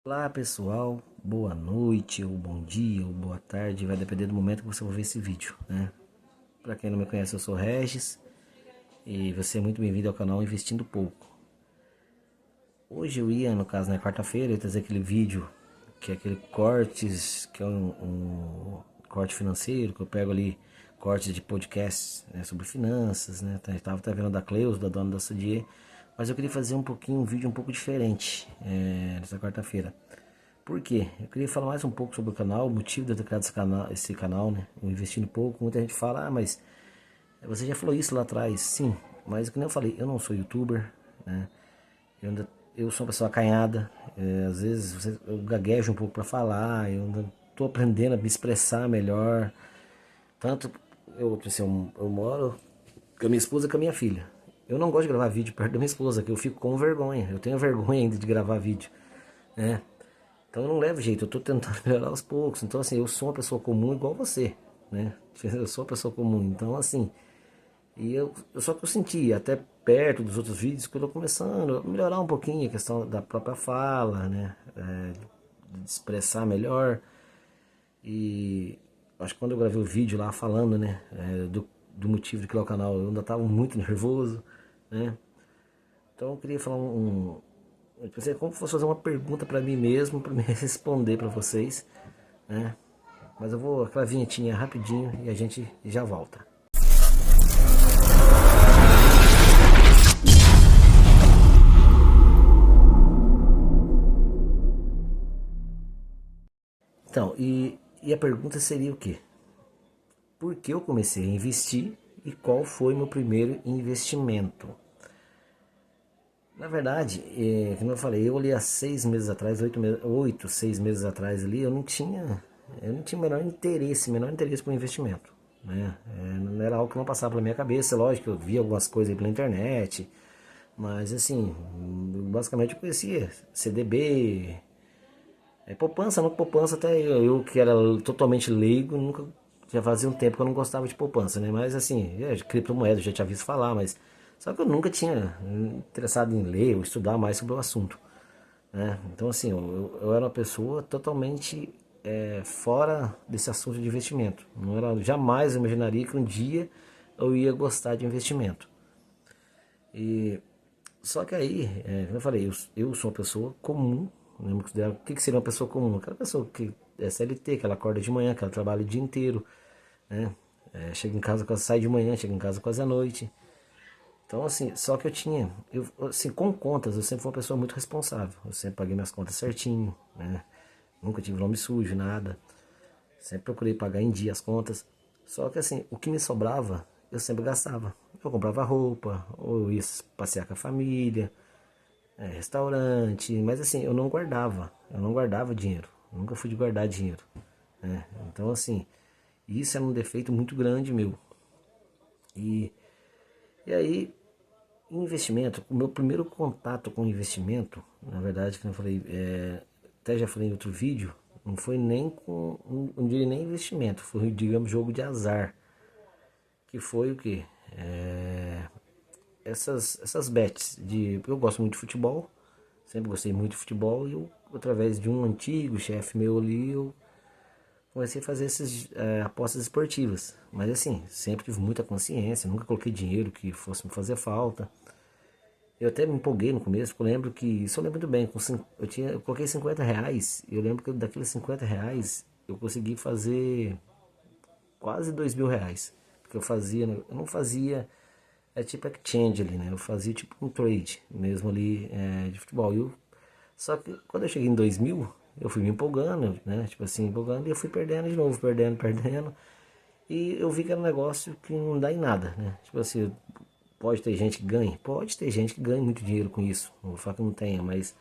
Olá pessoal, boa noite, ou bom dia, ou boa tarde, vai depender do momento que você vai ver esse vídeo, né? Para quem não me conhece, eu sou Regis e você é muito bem-vindo ao canal Investindo Pouco. Hoje eu ia, no caso, na quarta-feira, eu ia trazer aquele vídeo, que é aquele cortes, que é um corte financeiro, que eu pego ali cortes de podcasts, né, sobre finanças, né? Eu tava até vendo da Cleus, da dona da Sodier, mas eu queria fazer um vídeo um pouco diferente nessa quarta-feira. Por quê? Eu queria falar mais um pouco sobre o canal, o motivo de eu ter criado esse canal, né? O Investindo Pouco. Muita gente fala, mas você já falou isso lá atrás. Sim, mas como eu falei, eu não sou youtuber, né? Eu sou uma pessoa acanhada, às vezes eu gaguejo um pouco para falar, eu ainda tô aprendendo a me expressar melhor. Tanto eu moro com a minha esposa e com a minha filha. Eu não gosto de gravar vídeo perto da minha esposa, que eu fico com vergonha. Eu tenho vergonha ainda de gravar vídeo, né? Então eu não levo jeito, eu tô tentando melhorar aos poucos. Então assim, eu sou uma pessoa comum igual você, né? Eu sou uma pessoa comum, então assim, eu só que eu senti até perto dos outros vídeos que eu tô começando a melhorar um pouquinho a questão da própria fala, né? De expressar melhor. E acho que quando eu gravei o vídeo lá falando, né, do motivo de criar o canal, eu ainda tava muito nervoso, né? Então eu queria falar eu pensei como se fosse fazer uma pergunta para mim mesmo, para me responder para vocês, né? Mas eu vou aquela vinhetinha rapidinho e a gente já volta. Então, e a pergunta seria o quê? Por que eu comecei a investir e qual foi meu primeiro investimento? Na verdade, como eu falei, eu ali há 6 meses atrás, 6 meses atrás ali, eu não tinha o menor interesse por investimento, né? Não era algo que não passava pela minha cabeça, lógico, eu via algumas coisas aí pela internet, mas assim, basicamente eu conhecia CDB, poupança, não poupança, até eu que era totalmente leigo, nunca, já fazia um tempo que eu não gostava de poupança, né? Mas assim, de criptomoedas, já tinha visto falar, mas só que eu nunca tinha interessado em ler ou estudar mais sobre o assunto, né? Então assim, eu era uma pessoa totalmente fora desse assunto de investimento. Não era, jamais eu imaginaria que um dia eu ia gostar de investimento. E só que aí, como eu falei, eu sou uma pessoa comum, né? Me considero, o que seria uma pessoa comum? Aquela pessoa que é CLT, que ela acorda de manhã, que ela trabalha o dia inteiro, né? Chega em casa, sai de manhã, chega em casa quase à noite. Então, assim, só que assim, com contas, eu sempre fui uma pessoa muito responsável. Eu sempre paguei minhas contas certinho, né? Nunca tive nome sujo, nada. Sempre procurei pagar em dia as contas. Só que, assim, o que me sobrava, eu sempre gastava. Eu comprava roupa, ou eu ia passear com a família, restaurante, mas assim, eu não guardava dinheiro, eu nunca fui de guardar dinheiro, né? Então assim, isso é um defeito muito grande meu. E, e aí, investimento, o meu primeiro contato com investimento, na verdade, que eu falei, até já falei em outro vídeo, não foi nem com, não diria nem investimento, foi, digamos, jogo de azar, que foi o que? Essas bets de, eu gosto muito de futebol, sempre gostei muito de futebol e eu, através de um antigo chefe meu ali, eu comecei a fazer essas apostas esportivas. Mas assim, sempre tive muita consciência, nunca coloquei dinheiro que fosse me fazer falta. Eu até me empolguei no começo, porque eu lembro que, isso eu lembro muito bem, eu coloquei R$ 50, e eu lembro que daqueles R$ 50 eu consegui fazer quase R$ 2.000. Porque eu não fazia, tipo exchange ali, né? Eu fazia tipo um trade mesmo ali de futebol. Só que quando eu cheguei em 2000, eu fui me empolgando, né? Tipo assim, empolgando, e eu fui perdendo de novo, perdendo, perdendo. E eu vi que era um negócio que não dá em nada, né? Tipo assim, pode ter gente que ganhe? Pode ter gente que ganhe muito dinheiro com isso. Não vou falar que não tenha, mas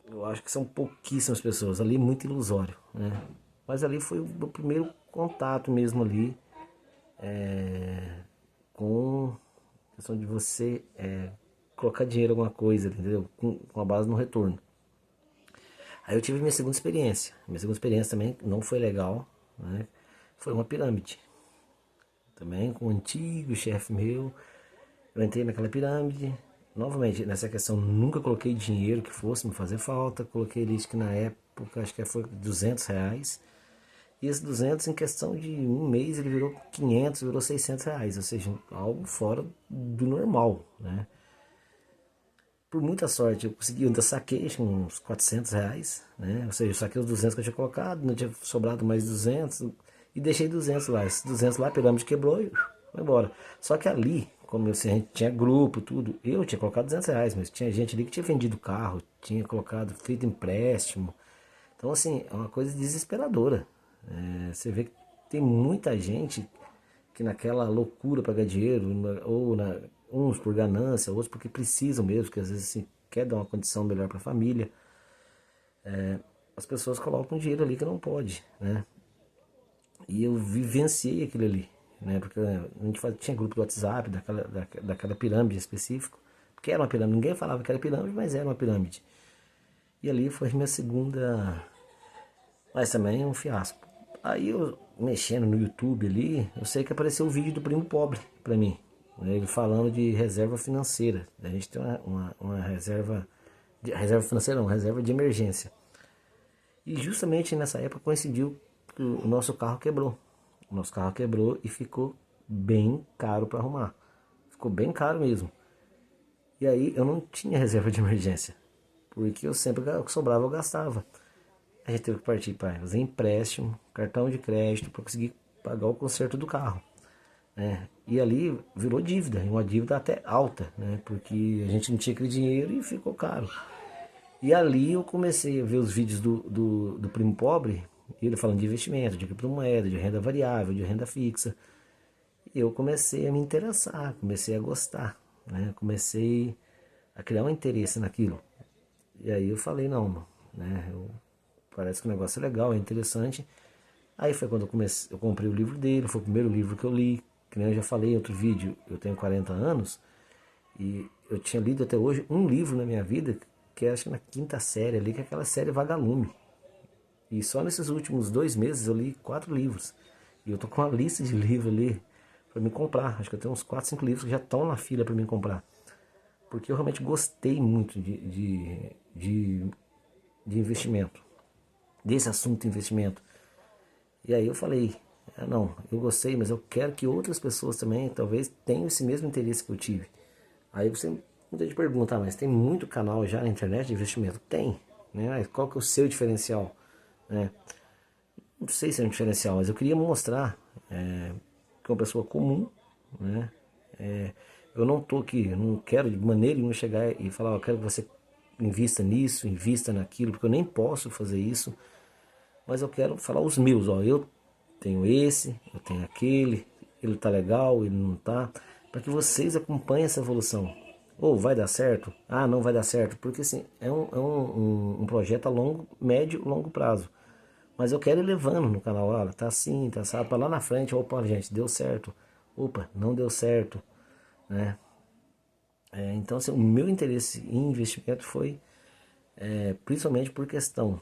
eu acho que são pouquíssimas pessoas. Ali muito ilusório, né? Mas ali foi o meu primeiro contato mesmo ali com a questão de você colocar dinheiro em alguma coisa, entendeu? Com a base no retorno. Aí eu tive minha segunda experiência. Minha segunda experiência também não foi legal, né? Foi uma pirâmide. Também com um antigo chefe meu. Eu entrei naquela pirâmide novamente, nessa questão, nunca coloquei dinheiro que fosse me fazer falta. Coloquei ali, acho que na época, acho que foi R$ 200. E esse 200 em questão de um mês ele virou 500, virou R$ 600. Ou seja, algo fora do normal, né? Por muita sorte, eu consegui, eu ainda saquei acho que uns R$ 400, né? Ou seja, eu saquei os 200 que eu tinha colocado, não tinha sobrado mais 200 e deixei 200 lá. Esses 200 lá, a pirâmide quebrou e foi embora. Só que ali, como assim, a gente tinha grupo, tudo, eu tinha colocado R$ 200, mas tinha gente ali que tinha vendido carro, tinha colocado, feito empréstimo. Então, assim, é uma coisa desesperadora. Você vê que tem muita gente que naquela loucura para ganhar dinheiro, uns por ganância, outros porque precisam mesmo, que às vezes assim, quer dar uma condição melhor para a família, as pessoas colocam dinheiro ali que não pode, né? E eu vivenciei aquilo ali, né? Porque a gente tinha grupo do WhatsApp, daquela pirâmide específico, porque era uma pirâmide, ninguém falava que era pirâmide, mas era uma pirâmide. E ali foi minha segunda, mas também um fiasco. Aí eu mexendo no YouTube ali, eu sei que apareceu o vídeo do primo pobre pra mim, né, ele falando de reserva financeira. A gente tem uma reserva financeira não, reserva de emergência. E justamente nessa época coincidiu que o nosso carro quebrou. O nosso carro quebrou e ficou bem caro para arrumar. Ficou bem caro mesmo. E aí eu não tinha reserva de emergência, porque eu sempre o que sobrava eu gastava. A gente teve que partir para fazer empréstimo, cartão de crédito para conseguir pagar o conserto do carro, né? E ali virou dívida, uma dívida até alta, né? Porque a gente não tinha aquele dinheiro e ficou caro. E ali eu comecei a ver os vídeos do primo pobre, ele falando de investimento, de criptomoeda, de renda variável, de renda fixa. E eu comecei a me interessar, comecei a gostar, né? Comecei a criar um interesse naquilo. E aí eu falei, não, né? Parece que o negócio é legal, é interessante. Aí foi quando eu comprei o livro dele, foi o primeiro livro que eu li. Que nem eu já falei em outro vídeo, eu tenho 40 anos e eu tinha lido até hoje um livro na minha vida, que é acho que na quinta série ali, que é aquela série Vagalume. E só nesses últimos 2 meses eu li 4 livros. E eu tô com uma lista de livros ali para me comprar. Acho que eu tenho uns 4, 5 livros que já estão na fila para me comprar. Porque eu realmente gostei muito de investimento, desse assunto de investimento. E aí eu falei, não, eu gostei, mas eu quero que outras pessoas também talvez tenham esse mesmo interesse que eu tive. Aí você muita gente pergunta, mas tem muito canal já na internet de investimento? Tem, né? Mas qual que é o seu diferencial? Né? Não sei se é um diferencial, mas eu queria mostrar que uma pessoa comum, né? Eu não tô aqui, eu não quero de maneira nenhuma chegar e falar, eu quero que você invista nisso, invista naquilo, porque eu nem posso fazer isso. Mas eu quero falar os meus, ó, eu tenho esse, eu tenho aquele, ele tá legal, ele não tá, para que vocês acompanhem essa evolução. Ou vai dar certo? Ah, não vai dar certo, porque assim, é um projeto a longo, médio, longo prazo. Mas eu quero ir levando no canal, olha, tá assim, tá assado, para lá na frente, opa, gente, deu certo, opa, não deu certo, né? Então, assim, o meu interesse em investimento foi principalmente por questão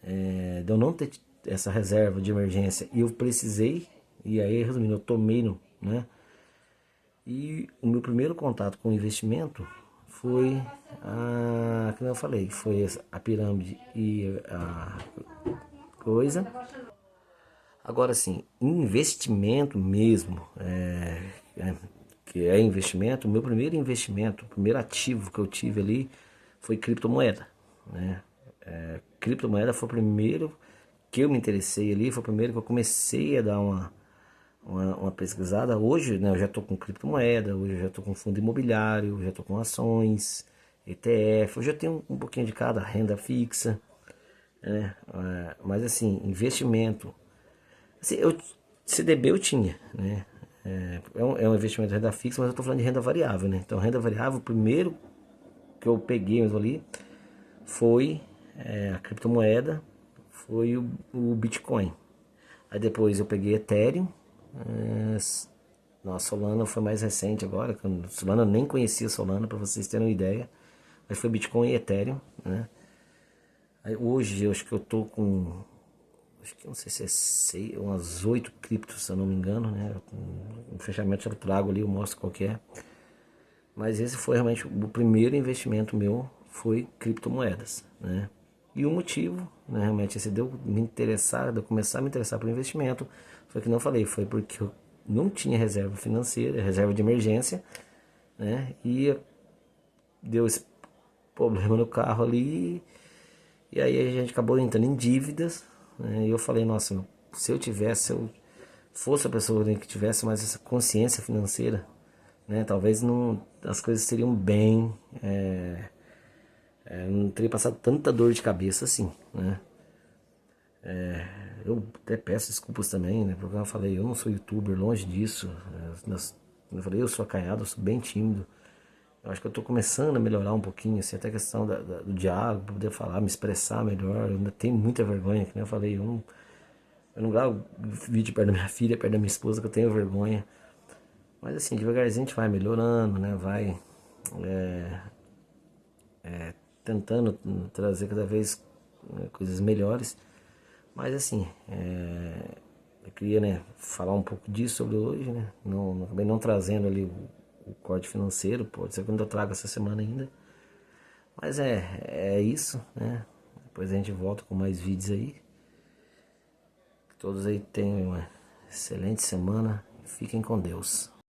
de eu não ter essa reserva de emergência e eu precisei, e aí resumindo, eu tomei no, né? E o meu primeiro contato com o investimento foi como eu falei, foi a pirâmide e a coisa. Agora sim, investimento mesmo, que é investimento, o meu primeiro investimento, o primeiro ativo que eu tive ali foi criptomoeda, né? Criptomoeda foi o primeiro que eu me interessei ali, foi o primeiro que eu comecei a dar uma pesquisada. Hoje, né, eu já estou com criptomoeda, hoje eu já estou com fundo imobiliário, já estou com ações, ETF, hoje eu tenho um pouquinho de cada, renda fixa, né? Mas assim, investimento, assim, CDB eu tinha, né? É um investimento de renda fixa, mas eu estou falando de renda variável, né? Então, renda variável, o primeiro que eu peguei mesmo ali foi a criptomoeda, foi o Bitcoin. Aí depois eu peguei Ethereum. Nossa, Solana foi mais recente agora. Solana eu nem conhecia Solana, para vocês terem uma ideia. Mas foi Bitcoin e Ethereum, né? Aí hoje eu acho que eu tô com, acho que não sei se é umas 8 criptos, se eu não me engano, né? No fechamento eu trago ali, eu mostro qual que é. Mas esse foi realmente o primeiro investimento meu, foi criptomoedas, né? E o motivo, né, realmente, esse de eu me interessar, de eu começar a me interessar por investimento, foi que não falei, foi porque eu não tinha reserva financeira, reserva de emergência, né? E deu esse problema no carro ali, e aí a gente acabou entrando em dívidas, né? E eu falei, nossa, se eu tivesse, se eu fosse a pessoa que tivesse mais essa consciência financeira, né? Talvez não, as coisas seriam bem, não teria passado tanta dor de cabeça assim, né? Eu até peço desculpas também, né? Porque eu falei, eu não sou youtuber, longe disso. Eu falei, eu sou acanhado, eu sou bem tímido. Eu acho que eu tô começando a melhorar um pouquinho, assim, até a questão do diálogo, pra poder falar, me expressar melhor. Eu ainda tenho muita vergonha, que nem eu falei, eu não gravo vídeo perto da minha filha, perto da minha esposa, que eu tenho vergonha. Mas assim, devagarzinho a gente vai melhorando, né? Vai tentando trazer cada vez coisas melhores. Mas assim, eu queria, né, falar um pouco disso sobre hoje, né? Acabei não trazendo ali o corte financeiro, pode ser que eu ainda traga essa semana ainda. Mas é isso, né? Depois a gente volta com mais vídeos aí. Todos aí tenham uma excelente semana. Fiquem com Deus.